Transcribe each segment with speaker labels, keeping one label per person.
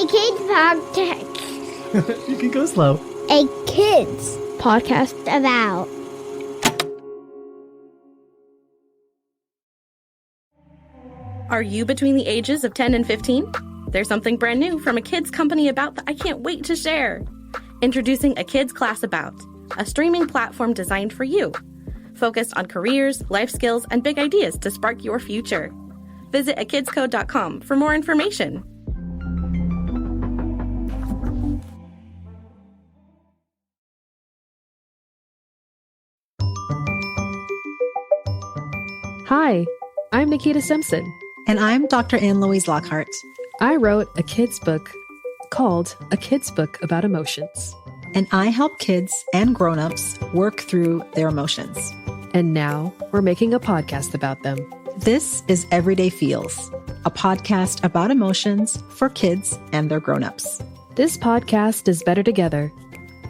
Speaker 1: kids podcast.
Speaker 2: You can go slow.
Speaker 1: A kids podcast about.
Speaker 3: Are you between the ages of 10 and 15? There's something brand new from a kids company about that I can't wait to share. Introducing A Kids Class About, a streaming platform designed for you. Focused on careers, life skills, and big ideas to spark your future. Visit akidscode.com for more information.
Speaker 4: Hi, I'm Nikita Simpson.
Speaker 5: And I'm Dr. Anne-Louise Lockhart.
Speaker 4: I wrote a kids book called A Kids Book About Emotions.
Speaker 5: And I help kids and grown-ups work through their emotions.
Speaker 4: And now we're making a podcast about them.
Speaker 5: This is Everyday Feels, a podcast about emotions for kids and their grown-ups.
Speaker 4: This podcast is better together.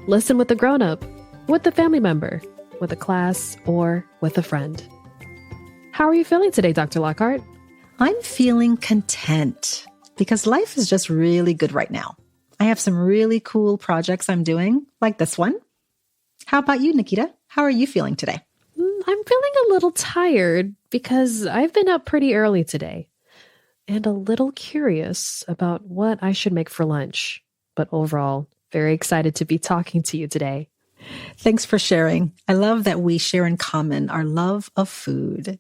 Speaker 4: Listen with a grown-up, with a family member, with a class, or with a friend. How are you feeling today, Dr. Lockhart?
Speaker 5: I'm feeling content because life is just really good right now. I have some really cool projects I'm doing, like this one. How about you, Nikita? How are you feeling today?
Speaker 4: I'm feeling a little tired because I've been up pretty early today and a little curious about what I should make for lunch. But overall, very excited to be talking to you today.
Speaker 5: Thanks for sharing. I love that we share in common our love of food.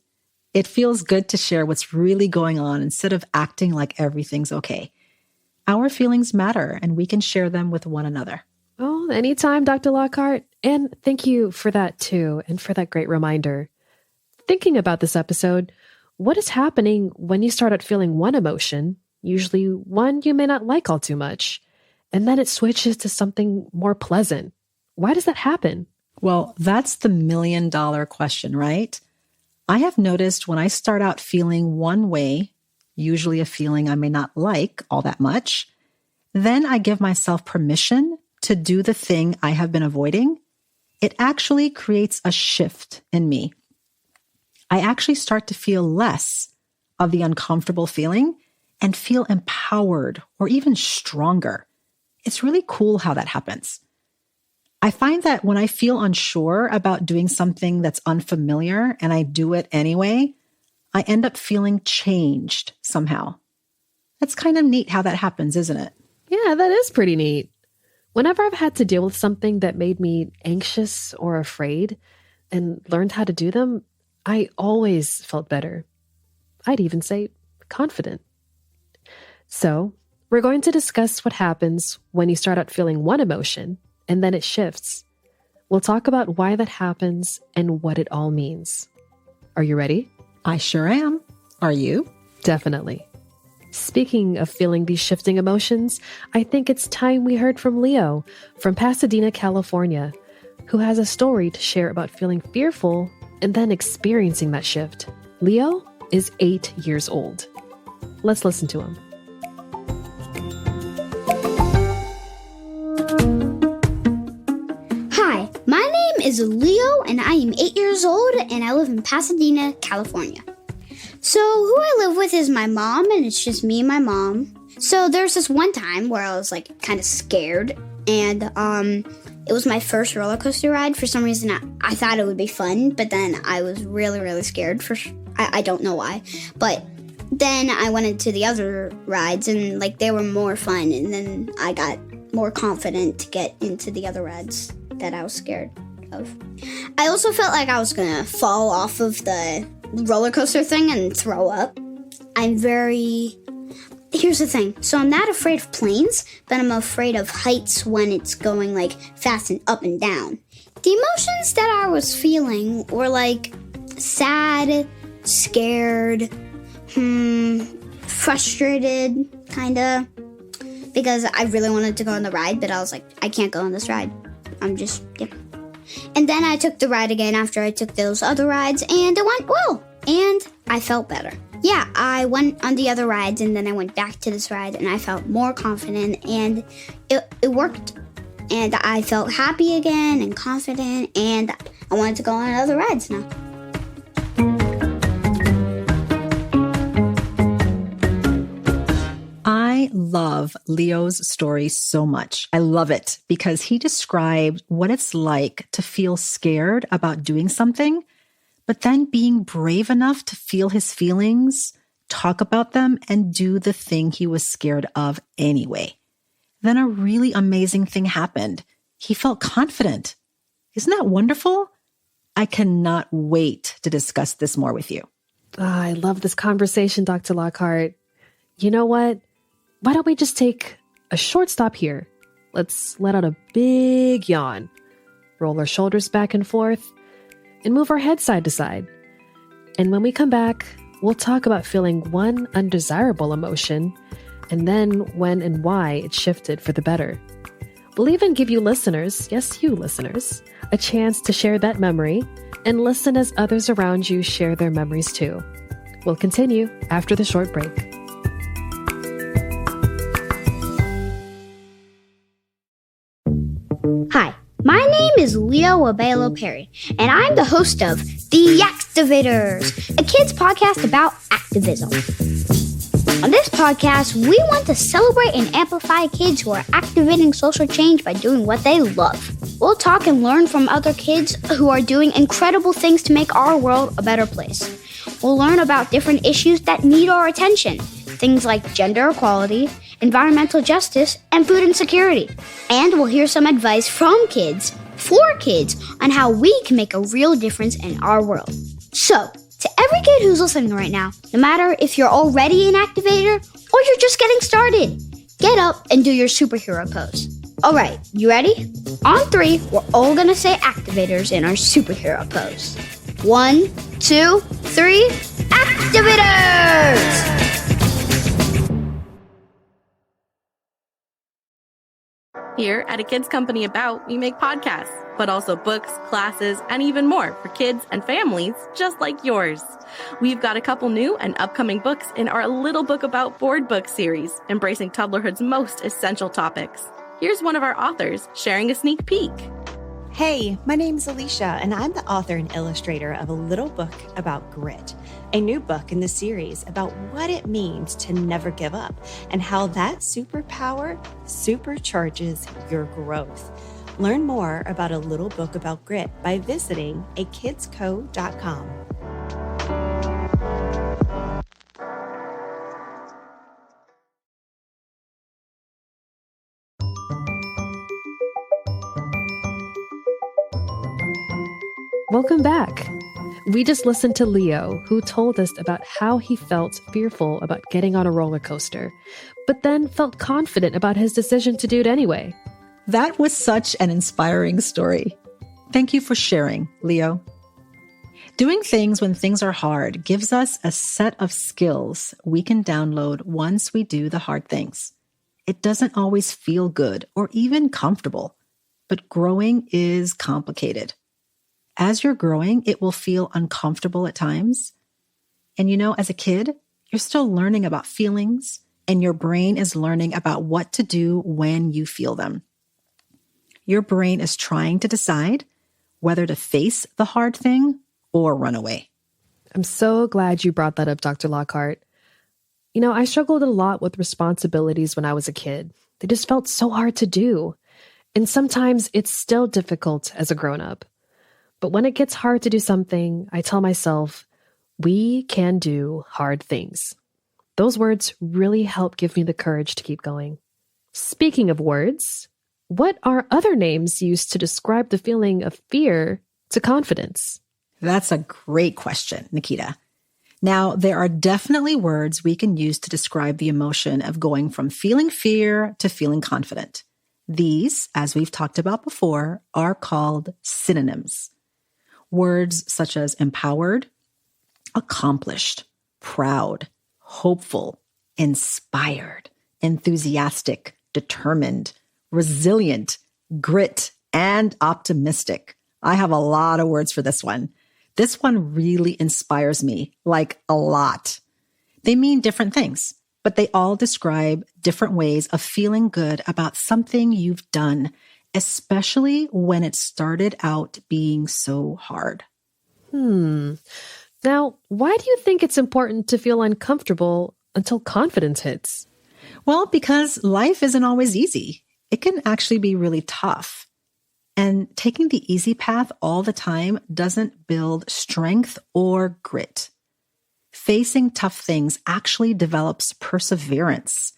Speaker 5: It feels good to share what's really going on instead of acting like everything's okay. Our feelings matter, and we can share them with one another.
Speaker 4: Oh, anytime, Dr. Lockhart. And thank you for that, too, and for that great reminder. Thinking about this episode, what is happening when you start out feeling one emotion, usually one you may not like all too much, and then it switches to something more pleasant? Why does that happen?
Speaker 5: Well, that's the million-dollar question, right? I have noticed when I start out feeling one way, usually a feeling I may not like all that much, then I give myself permission to do the thing I have been avoiding. It actually creates a shift in me. I actually start to feel less of the uncomfortable feeling and feel empowered or even stronger. It's really cool how that happens. I find that when I feel unsure about doing something that's unfamiliar and I do it anyway, I end up feeling changed somehow. That's kind of neat how that happens, isn't it?
Speaker 4: Yeah, that is pretty neat. Whenever I've had to deal with something that made me anxious or afraid and learned how to do them, I always felt better. I'd even say confident. So, we're going to discuss what happens when you start out feeling one emotion and then it shifts. We'll talk about why that happens and what it all means. Are you ready?
Speaker 5: I sure am. Are you?
Speaker 4: Definitely. Speaking of feeling these shifting emotions, I think it's time we heard from Leo from Pasadena, California, who has a story to share about feeling fearful and then experiencing that shift. Leo is 8 years old. Let's listen to him.
Speaker 1: Hi, my name is Leo, and I am 8 years old, and I live in Pasadena, California. So who I live with is my mom, and it's just me and my mom. So there's this one time where I was kind of scared, and it was my first roller coaster ride. For some reason, I thought it would be fun, but then I was really, really scared. I don't know why, but then I went into the other rides, and they were more fun, and then I got more confident to get into the other rides that I was scared of. I also felt like I was gonna fall off of the roller coaster thing and throw up. Here's the thing. So I'm not afraid of planes, but I'm afraid of heights when it's going fast and up and down. The emotions that I was feeling were sad, scared, frustrated, kinda. Because I really wanted to go on the ride, but I was I can't go on this ride. And then I took the ride again after I took those other rides, and it went well. And I felt better. Yeah, I went on the other rides, and then I went back to this ride, and I felt more confident, and it worked. And I felt happy again and confident, and I wanted to go on other rides now.
Speaker 5: I I love Leo's story so much. I love it because he described what it's like to feel scared about doing something, but then being brave enough to feel his feelings, talk about them, and do the thing he was scared of anyway. Then a really amazing thing happened. He felt confident. Isn't that wonderful? I cannot wait to discuss this more with you.
Speaker 4: I love this conversation, Dr. Lockhart. You know what? Why don't we just take a short stop here? Let's let out a big yawn, roll our shoulders back and forth, and move our head side to side. And when we come back, we'll talk about feeling one undesirable emotion, and then when and why it shifted for the better. We'll even give you listeners, yes, you listeners, a chance to share that memory and listen as others around you share their memories too. We'll continue after the short break.
Speaker 1: Hi, my name is Leo Abelo Perry, and I'm the host of The Activators, a kids podcast about activism. On this podcast, we want to celebrate and amplify kids who are activating social change by doing what they love. We'll talk and learn from other kids who are doing incredible things to make our world a better place. We'll learn about different issues that need our attention, things like gender equality, environmental justice, and food insecurity. And we'll hear some advice from kids, for kids, on how we can make a real difference in our world. So, to every kid who's listening right now, no matter if you're already an activator or you're just getting started, get up and do your superhero pose. All right, you ready? On 3, we're all gonna say activators in our superhero pose. 1, 2, 3, activators!
Speaker 3: Here at A Kids Company About, we make podcasts, but also books, classes, and even more for kids and families just like yours. We've got a couple new and upcoming books in our Little Book About Board book series, embracing toddlerhood's most essential topics. Here's one of our authors sharing a sneak peek.
Speaker 2: Hey, my name's Alicia, and I'm the author and illustrator of A Little Book About Grit, a new book in the series about what it means to never give up and how that superpower supercharges your growth. Learn more about A Little Book About Grit by visiting akidsco.com.
Speaker 4: Welcome back. We just listened to Leo, who told us about how he felt fearful about getting on a roller coaster, but then felt confident about his decision to do it anyway.
Speaker 5: That was such an inspiring story. Thank you for sharing, Leo. Doing things when things are hard gives us a set of skills we can download once we do the hard things. It doesn't always feel good or even comfortable, but growing is complicated. As you're growing, it will feel uncomfortable at times. And as a kid, you're still learning about feelings, and your brain is learning about what to do when you feel them. Your brain is trying to decide whether to face the hard thing or run away.
Speaker 4: I'm so glad you brought that up, Dr. Lockhart. I struggled a lot with responsibilities when I was a kid. They just felt so hard to do. And sometimes it's still difficult as a grown-up. But when it gets hard to do something, I tell myself, we can do hard things. Those words really help give me the courage to keep going. Speaking of words, what are other names used to describe the feeling of fear to confidence?
Speaker 5: That's a great question, Nikita. Now, there are definitely words we can use to describe the emotion of going from feeling fear to feeling confident. These, as we've talked about before, are called synonyms. Words such as empowered, accomplished, proud, hopeful, inspired, enthusiastic, determined, resilient, grit, and optimistic. I have a lot of words for this one. This one really inspires me, like a lot. They mean different things, but they all describe different ways of feeling good about something you've done, especially when it started out being so hard.
Speaker 4: Now, why do you think it's important to feel uncomfortable until confidence hits?
Speaker 5: Well, because life isn't always easy. It can actually be really tough. And taking the easy path all the time doesn't build strength or grit. Facing tough things actually develops perseverance.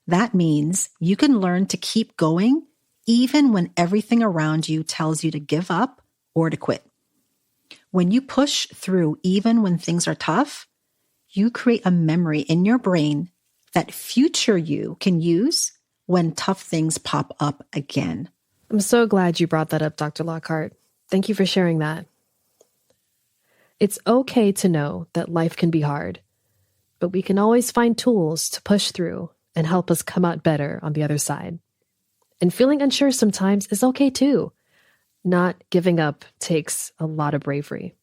Speaker 5: That means you can learn to keep going even when everything around you tells you to give up or to quit. When you push through even when things are tough, you create a memory in your brain that future you can use when tough things pop up again.
Speaker 4: I'm so glad you brought that up, Dr. Lockhart. Thank you for sharing that. It's okay to know that life can be hard, but we can always find tools to push through and help us come out better on the other side. And feeling unsure sometimes is okay too. Not giving up takes a lot of bravery.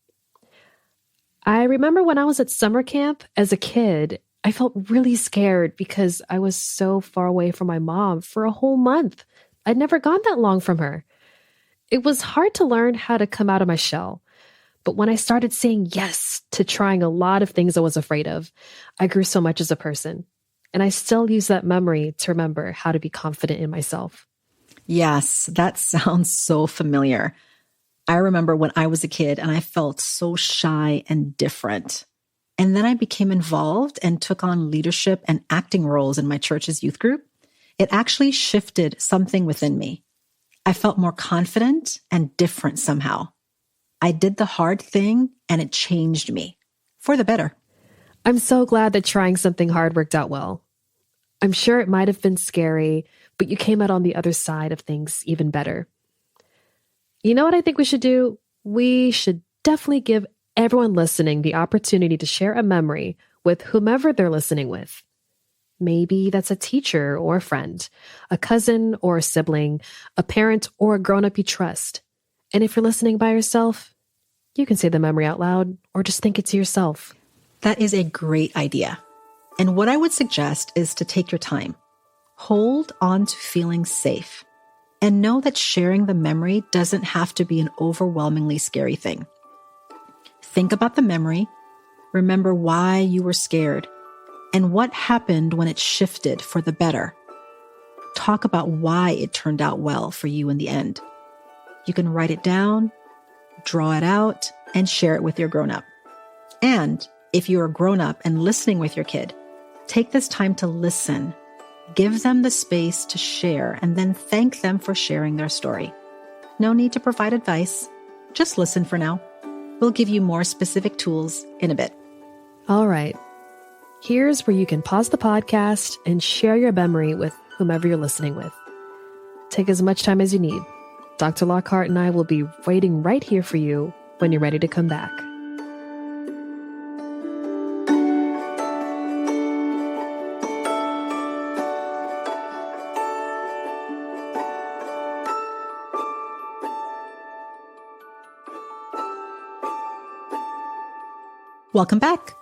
Speaker 4: I remember when I was at summer camp as a kid, I felt really scared because I was so far away from my mom for a whole month. I'd never gone that long from her. It was hard to learn how to come out of my shell. But when I started saying yes to trying a lot of things I was afraid of, I grew so much as a person. And I still use that memory to remember how to be confident in myself.
Speaker 5: Yes, that sounds so familiar. I remember when I was a kid and I felt so shy and different. And then I became involved and took on leadership and acting roles in my church's youth group. It actually shifted something within me. I felt more confident and different somehow. I did the hard thing and it changed me for the better.
Speaker 4: I'm so glad that trying something hard worked out well. I'm sure it might have been scary, but you came out on the other side of things even better. You know what I think we should do? We should definitely give everyone listening the opportunity to share a memory with whomever they're listening with. Maybe that's a teacher or a friend, a cousin or a sibling, a parent or a grown-up you trust. And if you're listening by yourself, you can say the memory out loud or just think it to yourself.
Speaker 5: That is a great idea. And what I would suggest is to take your time. Hold on to feeling safe. And know that sharing the memory doesn't have to be an overwhelmingly scary thing. Think about the memory. Remember why you were scared and what happened when it shifted for the better. Talk about why it turned out well for you in the end. You can write it down, draw it out, and share it with your grown-up. And if you're a grown-up and listening with your kid, take this time to listen. Give them the space to share and then thank them for sharing their story. No need to provide advice. Just listen for now. We'll give you more specific tools in a bit.
Speaker 4: All right. Here's where you can pause the podcast and share your memory with whomever you're listening with. Take as much time as you need. Dr. Lockhart and I will be waiting right here for you when you're ready to come back.
Speaker 5: Welcome back.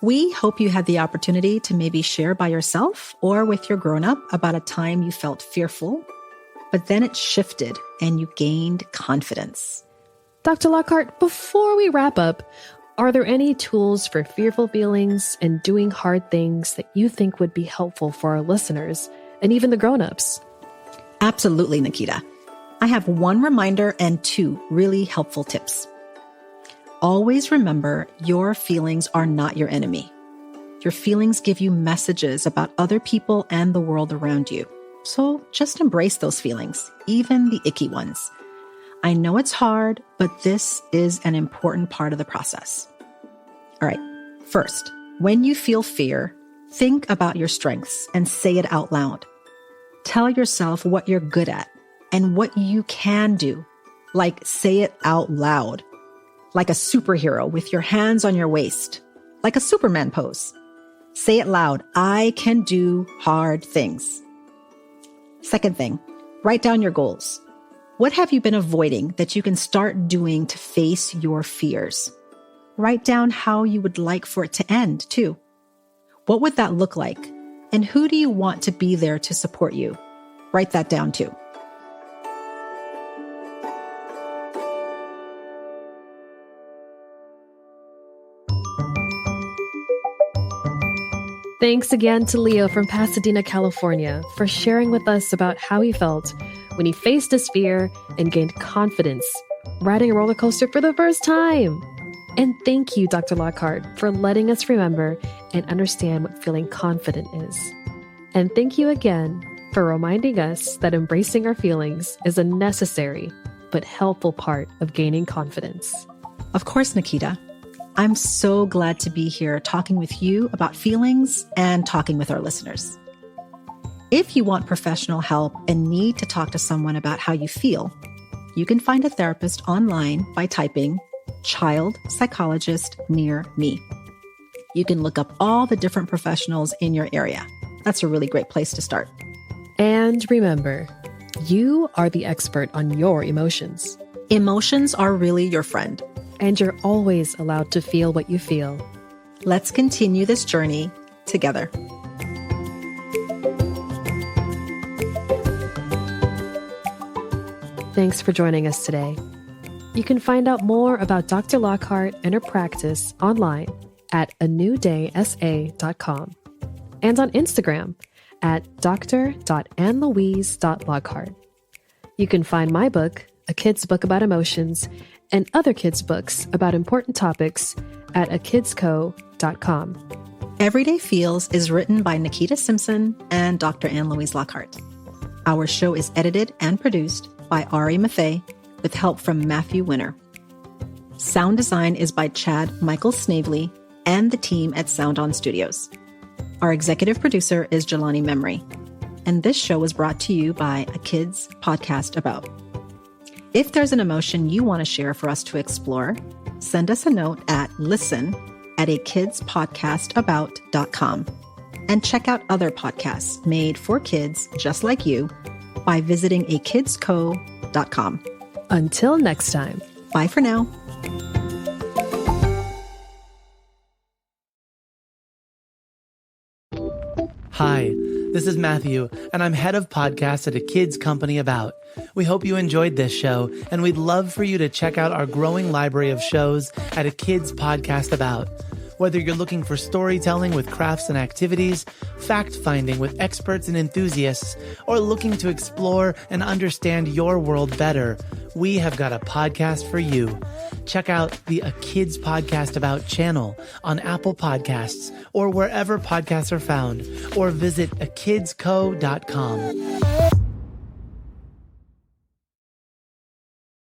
Speaker 5: We hope you had the opportunity to maybe share by yourself or with your grown-up about a time you felt fearful, but then it shifted and you gained confidence.
Speaker 4: Dr. Lockhart, before we wrap up, are there any tools for fearful feelings and doing hard things that you think would be helpful for our listeners and even the grown-ups?
Speaker 5: Absolutely, Nikita. I have one reminder and two really helpful tips. Always remember your feelings are not your enemy. Your feelings give you messages about other people and the world around you. So just embrace those feelings, even the icky ones. I know it's hard, but this is an important part of the process. All right. First, when you feel fear, think about your strengths and say it out loud. Tell yourself what you're good at and what you can do. Like say it out loud. Like a superhero with your hands on your waist, like a Superman pose. Say it loud, I can do hard things. Second thing, write down your goals. What have you been avoiding that you can start doing to face your fears? Write down how you would like for it to end, too. What would that look like? And who do you want to be there to support you? Write that down, too.
Speaker 4: Thanks again to Leo from Pasadena, California, for sharing with us about how he felt when he faced his fear and gained confidence riding a roller coaster for the first time. And thank you, Dr. Lockhart, for letting us remember and understand what feeling confident is. And thank you again for reminding us that embracing our feelings is a necessary but helpful part of gaining confidence.
Speaker 5: Of course, Nikita. I'm so glad to be here talking with you about feelings and talking with our listeners. If you want professional help and need to talk to someone about how you feel, you can find a therapist online by typing child psychologist near me. You can look up all the different professionals in your area. That's a really great place to start.
Speaker 4: And remember, you are the expert on your emotions.
Speaker 5: Emotions are really your friend.
Speaker 4: And you're always allowed to feel what you feel.
Speaker 5: Let's continue this journey together.
Speaker 4: Thanks for joining us today. You can find out more about Dr. Lockhart and her practice online at anewdaysa.com and on Instagram at dr.annlouise.lockhart. You can find my book, A Kid's Book About Emotions, and other kids' books about important topics at akidsco.com.
Speaker 5: Everyday Feels is written by Nikita Simpson and Dr. Ann Louise Lockhart. Our show is edited and produced by Ari Maffei with help from Matthew Winner. Sound design is by Chad Michael Snavely and the team at Sound On Studios. Our executive producer is Jelani Memory. And this show was brought to you by A Kids Podcast About. If there's an emotion you want to share for us to explore, send us a note at listen@akidspodcastabout.com. And check out other podcasts made for kids just like you by visiting akidsco.com.
Speaker 4: Until next time.
Speaker 5: Bye for now.
Speaker 6: Hi, this is Matthew, and I'm head of podcasts at A Kids Company About. We hope you enjoyed this show, and we'd love for you to check out our growing library of shows at A Kids Podcast About. Whether you're looking for storytelling with crafts and activities, fact-finding with experts and enthusiasts, or looking to explore and understand your world better, we have got a podcast for you. Check out the A Kids Podcast About channel on Apple Podcasts or wherever podcasts are found, or visit akidsco.com.